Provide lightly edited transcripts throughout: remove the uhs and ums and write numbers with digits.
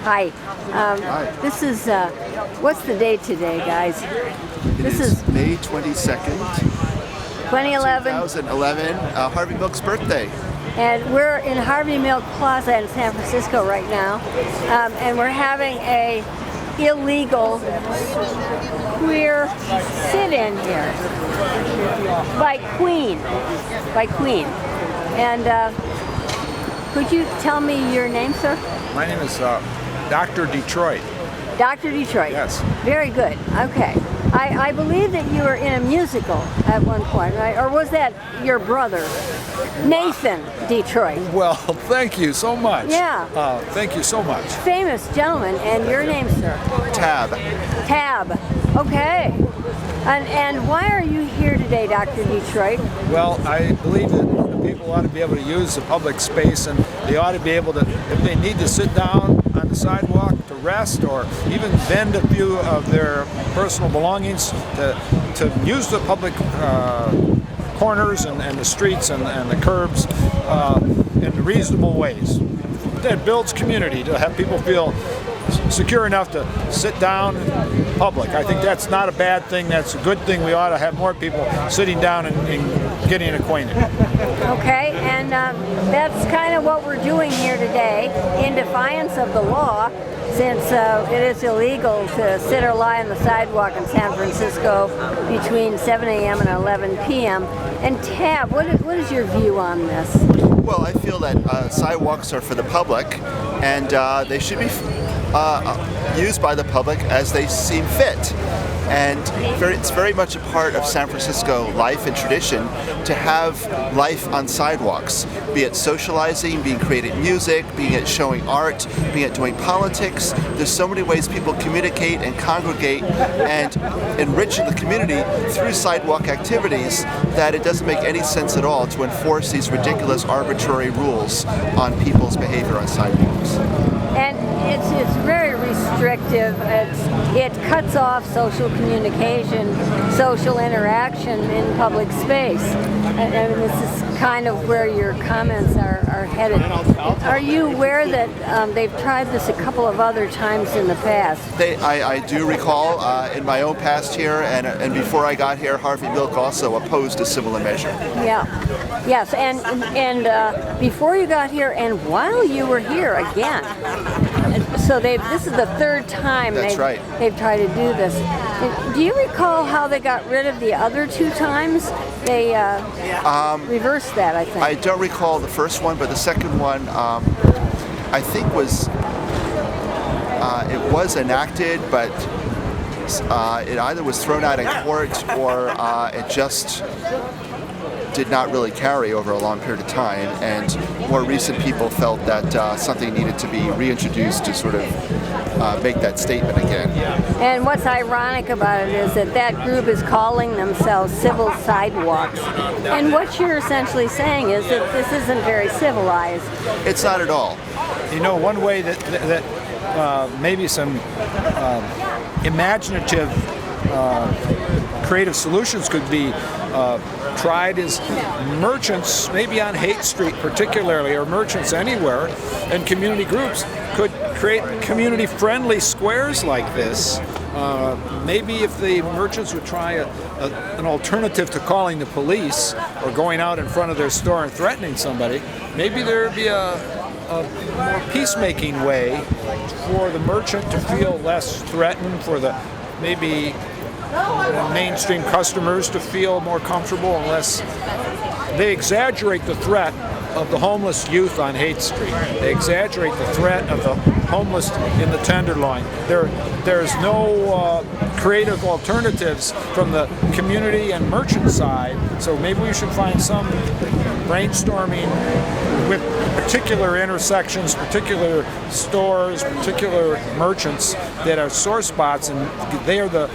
Hi. Hi. This is, what's the date today, guys? This is May 22nd, 2011. 2011, Harvey Mlik's birthday. And we're in Harvey Mlik Plaza in San Francisco right now. And we're having a illegal queer sit-in here by Queen. And could you tell me your name, sir? My name is Dr. Detroit. Dr. Detroit? Yes. Very good. Okay. I believe that you were in a musical at one point, right? Or was that your brother, Nathan Detroit? Well, thank you so much. Yeah. Thank you so much. Famous gentleman. And your name, sir? Tab. Tab. Okay. And why are you here today, Dr. Detroit? Well, I believe that people ought to be able to use the public space, and they ought to be able to, if they need to sit down on the sidewalk to rest or even vend a few of their personal belongings, to use the public corners and the streets and the curbs in reasonable ways. That builds community, to have people feel secure enough to sit down in public. I think that's not a bad thing. That's a good thing. We ought to have more people sitting down and getting acquainted. Okay, and that's kind of what we're doing here today, in defiance of the law, since it is illegal to sit or lie on the sidewalk in San Francisco between 7 a.m. and 11 p.m. And Tab, what is your view on this? Well, I feel that sidewalks are for the public, and they should be used by the public as they seem fit. And it's very much a part of San Francisco life and tradition to have life on sidewalks, be it socializing, being creating music, being it showing art, being it doing politics. There's so many ways people communicate and congregate and enrich the community through sidewalk activities that it doesn't make any sense at all to enforce these ridiculous arbitrary rules on people's behavior on sidewalks. And it's very restrictive. It cuts off social communication, social interaction in public space. And this is kind of where your comments are headed. Are you aware that they've tried this a couple of other times in the past? I do recall in my own past here, and before I got here, Harvey Mlik also opposed a similar measure. Yeah. Yes, and before you got here and while you were here again. So this is the third time they've tried to do this. And do you recall how they got rid of the other two times? They reversed that, I think. I don't recall the first one, but the second one, I think it was enacted, but it either was thrown out in court or it just did not really carry over a long period of time, and more recent people felt that something needed to be reintroduced to sort of make that statement again. And what's ironic about it is that group is calling themselves Civil Sidewalks. And what you're essentially saying is that this isn't very civilized. It's not at all. You know, one way that maybe some imaginative creative solutions could be tried is merchants, maybe on Haight Street particularly, or merchants anywhere, and community groups could create community-friendly squares like this. Maybe if the merchants would try an alternative to calling the police or going out in front of their store and threatening somebody, maybe there would be a more peacemaking way for the merchant to feel less threatened, for the maybe mainstream customers to feel more comfortable, unless they exaggerate the threat of the homeless youth on Haight Street. They exaggerate the threat of the homeless in the Tenderloin. There's no creative alternatives from the community and merchant side, so maybe we should find some brainstorming with particular intersections, particular stores, particular merchants that are sore spots, and they are the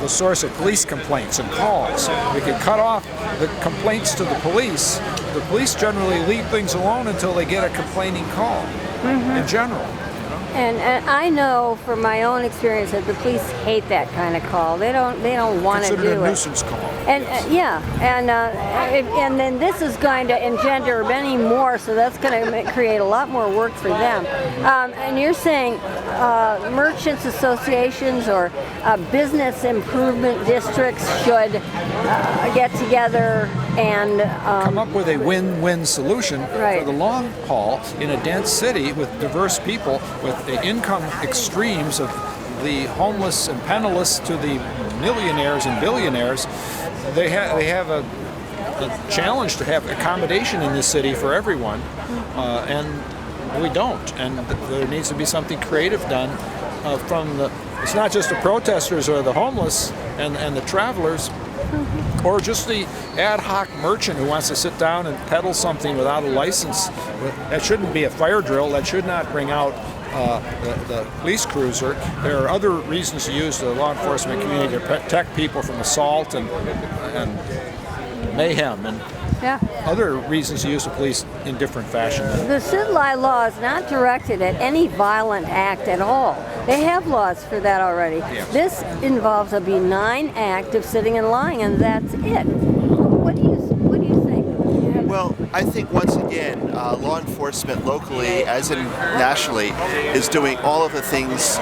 source of police complaints and calls. We could cut off the complaints to the police. The police generally leave things alone until they get a complaining call, in general. And I know from my own experience that the police hate that kind of call. They don't want to do it. Consider it a nuisance call. And then this is going to engender many more, so that's going to create a lot more work for them. And you're saying merchants associations or business improvement districts should get together and come up with a win-win solution right. for the long haul in a dense city with diverse people, with the income extremes of the homeless and penniless to the millionaires and billionaires. They have a challenge to have accommodation in this city for everyone, and we don't. And there needs to be something creative done from the. It's not just the protesters or the homeless and the travelers, or just the ad hoc merchant who wants to sit down and peddle something without a license. That shouldn't be a fire drill. That should not bring out the police cruiser. There are other reasons to use the law enforcement community to protect people from assault and mayhem and other reasons to use the police in different fashion. The Sidewalks law is not directed at any violent act at all. They have laws for that already. Yes. This involves a benign act of sitting and lying, and that's it. What do you think? Well, I think once again, law enforcement locally, as in nationally, is doing all of the things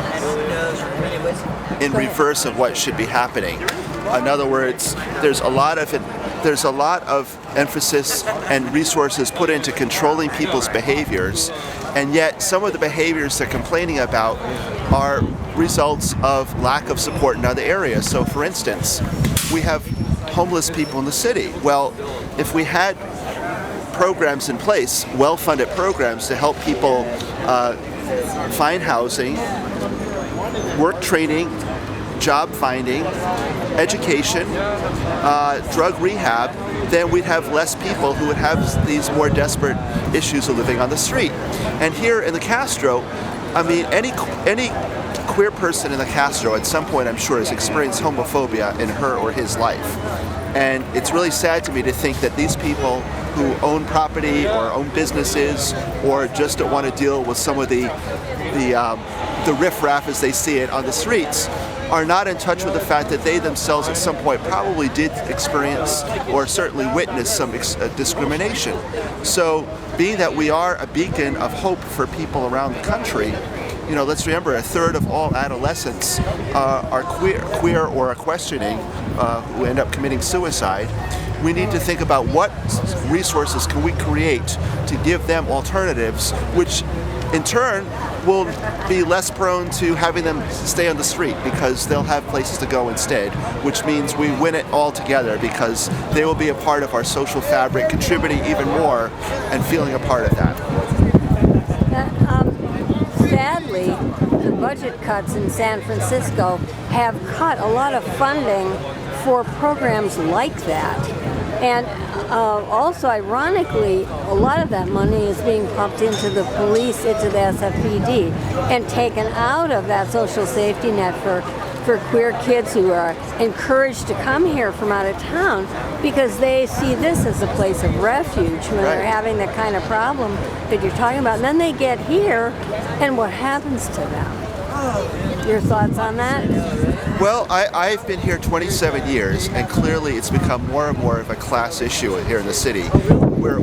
in reverse of what should be happening. In other words, there's a lot of emphasis and resources put into controlling people's behaviors, and yet some of the behaviors they're complaining about are results of lack of support in other areas. So, for instance, we have homeless people in the city. Well, if we had programs in place, well-funded programs to help people find housing, work training, job finding, education, drug rehab, then we'd have less people who would have these more desperate issues of living on the street. And here in the Castro, I mean, any queer person in the Castro at some point, I'm sure, has experienced homophobia in her or his life. And it's really sad to me to think that these people who own property or own businesses or just don't want to deal with some of the riffraff as they see it on the streets are not in touch with the fact that they themselves at some point probably did experience or certainly witness some discrimination. So being that we are a beacon of hope for people around the country, you know, let's remember a third of all adolescents are queer or are questioning who end up committing suicide. We need to think about what resources can we create to give them alternatives, which in turn will be less prone to having them stay on the street because they'll have places to go instead, which means we win it all together because they will be a part of our social fabric, contributing even more and feeling a part of that. Sadly, the budget cuts in San Francisco have cut a lot of funding for programs like that. And also, ironically, a lot of that money is being pumped into the police, into the SFPD, and taken out of that social safety net for queer kids who are encouraged to come here from out of town because they see this as a place of refuge when they're having the kind of problem that you're talking about. And then they get here, and what happens to them? Your thoughts on that? Well, I've been here 27 years, and clearly it's become more and more of a class issue here in the city. We're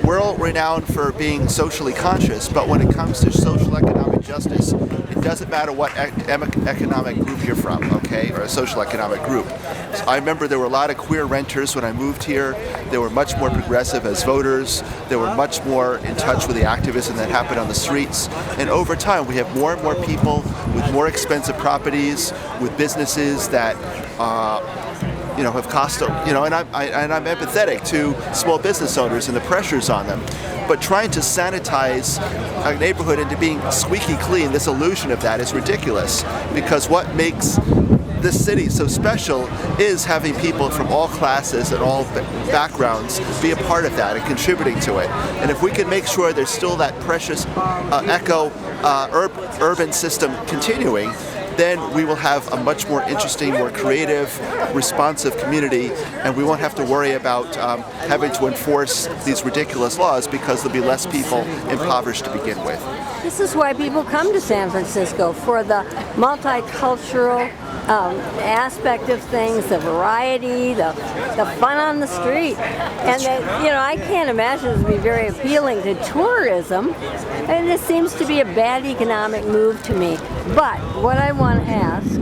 world-renowned for being socially conscious, but when it comes to social economic justice, it doesn't matter what economic group you're from, okay, or a social economic group. So I remember there were a lot of queer renters when I moved here. They were much more progressive as voters. They were much more in touch with the activism that happened on the streets. And over time, we have more and more people with more expensive properties, with businesses that have cost them, and I'm empathetic to small business owners and the pressures on them. But trying to sanitize a neighborhood into being squeaky clean, this illusion of that is ridiculous, because what makes this city so special is having people from all classes and all backgrounds be a part of that and contributing to it. And if we can make sure there's still that precious urban system continuing, then we will have a much more interesting, more creative, responsive community, and we won't have to worry about having to enforce these ridiculous laws because there'll be less people impoverished to begin with. This is why people come to San Francisco, for the multicultural aspect of things, the variety, the fun on the street. And I can't imagine this would be very appealing to tourism. And this seems to be a bad economic move to me. But what I want to ask